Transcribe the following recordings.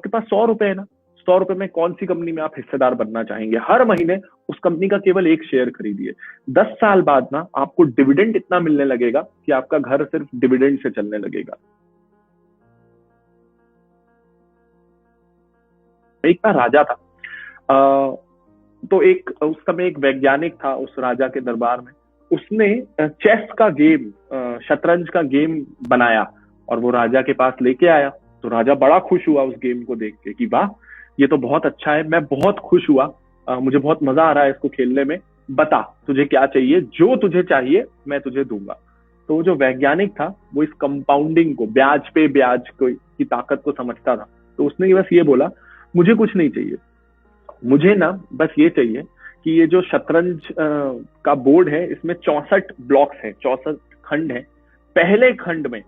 आपके पास 100 रुपए है ना, 100 रुपए में कौन सी कंपनी में आप हिस्सेदार बनना चाहेंगे? हर महीने उस कंपनी का केवल एक शेयर खरीदिए। 10 साल बाद ना आपको डिविडेंड इतना मिलने लगेगा कि आपका घर सिर्फ डिविडेंड से चलने लगेगा। एक बार राजा था, तो एक उस समय एक वैज्ञानिक था उस राजा के दरबार में। उसने चेस का गेम, शतरंज का गेम बनाया और वो राजा के पास लेके आया। तो राजा बड़ा खुश हुआ उस गेम को देख के कि वाह, ये तो बहुत अच्छा है, मैं बहुत खुश हुआ, मुझे बहुत मजा आ रहा है इसको खेलने में। बता तुझे क्या चाहिए, जो तुझे चाहिए मैं तुझे दूंगा। तो जो वैज्ञानिक था वो इस कंपाउंडिंग को, ब्याज पे ब्याज की ताकत को समझता था। तो उसने बस ये बोला, मुझे कुछ नहीं चाहिए, मुझे ना बस ये चाहिए कि ये जो शतरंज का बोर्ड है इसमें 64 ब्लॉक्स हैं, 64 खंड हैं। पहले खंड में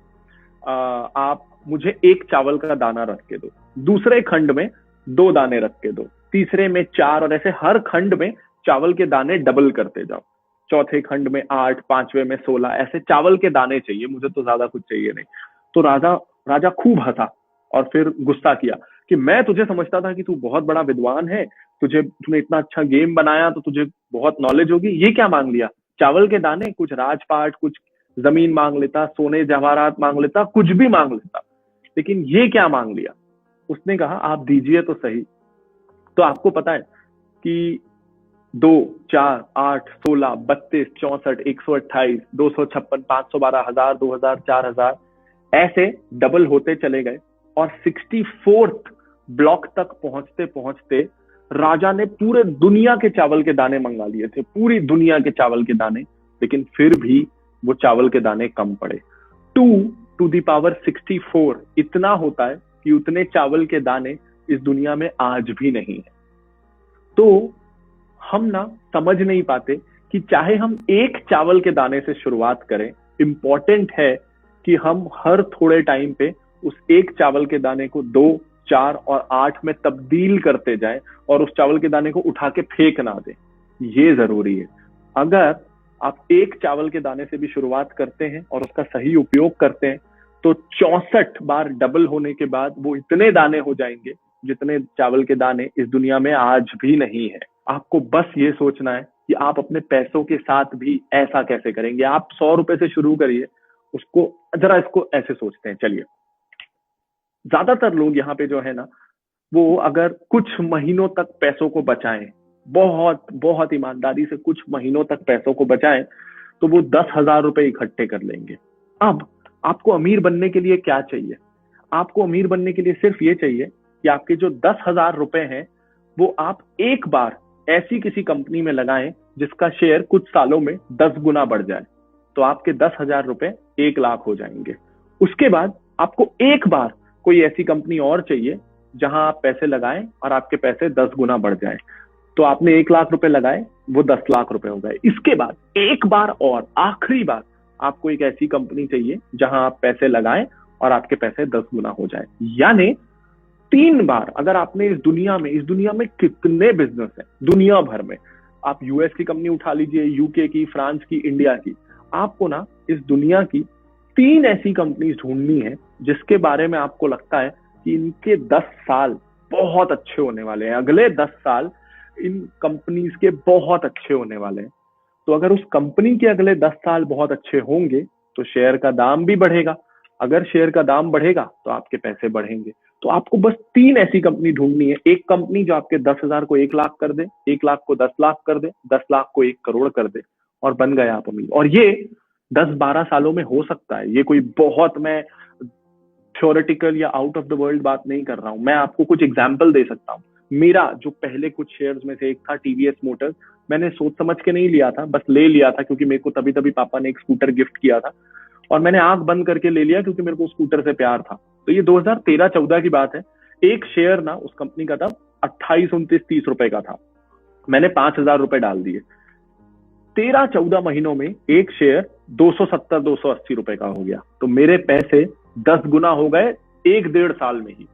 आप मुझे एक चावल का दाना रख के दो, दूसरे खंड में 2 दाने रख के दो, तीसरे में 4, और ऐसे हर खंड में चावल के दाने डबल करते जाओ। चौथे खंड में 8, पांचवे में 16, ऐसे चावल के दाने चाहिए, मुझे तो ज्यादा कुछ चाहिए नहीं। तो राजा राजा खूब हंसा और फिर गुस्सा किया कि मैं तुझे समझता था कि तू बहुत बड़ा विद्वान है, तूने इतना अच्छा गेम बनाया तो तुझे बहुत नॉलेज होगी, ये क्या मांग लिया? चावल के दाने? कुछ राजपाट, कुछ जमीन मांग लेता, सोने जवाहरात मांग लेता, कुछ भी मांग लेता, लेकिन ये क्या मांग लिया? उसने कहा आप दीजिए तो सही। तो आपको पता है कि 2, 4, 8, 16, 32, 64, 128, 256, 512, 1000, 2000, 4000 ऐसे डबल होते चले गए और 64th ब्लॉक तक पहुंचते पहुंचते राजा ने पूरे दुनिया के चावल के दाने मंगा लिए थे, पूरी दुनिया के चावल के दाने, लेकिन फिर भी वो चावल के दाने कम पड़े। 2 to the power 64 इतना होता है कि उतने चावल के दाने इस दुनिया में आज भी नहीं है। तो हम ना समझ नहीं पाते कि चाहे हम एक चावल के दाने से शुरुआत करें, इंपॉर्टेंट है कि हम हर थोड़े टाइम पे उस एक चावल के दाने को 2, 4 और 8 में तब्दील करते जाएं और उस चावल के दाने को उठा के फेंक ना दें। ये जरूरी है। अगर आप एक चावल के दाने से भी शुरुआत करते हैं और उसका सही उपयोग करते हैं तो 64 बार डबल होने के बाद वो इतने दाने हो जाएंगे जितने चावल के दाने इस दुनिया में आज भी नहीं है। आपको बस ये सोचना है कि आप अपने पैसों के साथ भी ऐसा कैसे करेंगे। आप 100 रुपए से शुरू करिए, उसको जरा इसको ऐसे सोचते हैं। चलिए, ज्यादातर लोग यहाँ पे जो है ना, वो अगर कुछ महीनों तक पैसों को बचाएं, बहुत बहुत ईमानदारी से कुछ महीनों तक पैसों को बचाएं, तो वो 10,000 रुपए इकट्ठे कर लेंगे। अब आपको अमीर बनने के लिए क्या चाहिए? आपको अमीर बनने के लिए सिर्फ ये चाहिए कि आपके जो 10,000 रुपए हैं वो आप एक बार ऐसी किसी कंपनी में लगाएं जिसका शेयर कुछ सालों में 10 गुना बढ़ जाए, तो आपके 10,000 रुपए 1 लाख हो जाएंगे। उसके बाद आपको एक बार कोई ऐसी कंपनी और चाहिए जहां आप पैसे लगाएं और आपके पैसे 10 गुना बढ़ जाए, तो आपने 1 लाख रुपए लगाए, वो 10 लाख रुपए हो गए। इसके बाद एक बार और, आखिरी बार, आपको एक ऐसी कंपनी चाहिए जहां आप पैसे लगाएं और आपके पैसे 10 गुना हो जाए। यानी 3 बार। अगर आपने इस दुनिया में कितने बिजनेस हैं दुनिया भर में, आप यूएस की कंपनी उठा लीजिए, यूके की, फ्रांस की, इंडिया की, आपको ना इस दुनिया की 3 ऐसी कंपनीज ढूंढनी है जिसके बारे में आपको लगता है कि इनके 10 साल बहुत अच्छे होने वाले हैं, अगले 10 साल इन कंपनीज के बहुत अच्छे होने वाले हैं। तो अगर उस कंपनी के अगले 10 साल बहुत अच्छे होंगे तो शेयर का दाम भी बढ़ेगा, अगर शेयर का दाम बढ़ेगा तो आपके पैसे बढ़ेंगे। तो आपको बस 3 ऐसी कंपनी ढूंढनी है। एक कंपनी जो आपके 10,000 को 1 लाख कर दे, 1 लाख को 10 लाख कर दे, 10 लाख को 1 करोड़ कर दे, और बन गए आप अमीर। और ये 10-12 सालों में हो सकता है। ये कोई बहुत, मैं थ्योरेटिकल या आउट ऑफ द वर्ल्ड बात नहीं कर रहा हूं, मैं आपको कुछ एग्जाम्पल दे सकता हूँ। मेरा जो पहले कुछ शेयर्स में से एक था टीवीएस मोटर्स, मैंने सोच समझ के नहीं लिया था, बस ले लिया था क्योंकि मेरे को तभी तभी पापा ने एक स्कूटर गिफ्ट किया था और मैंने आंख बंद करके ले लिया क्योंकि मेरे को स्कूटर से प्यार था। तो ये 2013-14 की बात है। एक शेयर ना उस कंपनी का था 28, 29, 30 रुपए का था। मैंने 5,000 रुपए डाल दिए। 13-14 महीनों में एक शेयर 270-280 रुपए का हो गया। तो मेरे पैसे 10 गुना हो गए 1-1.5 साल में ही।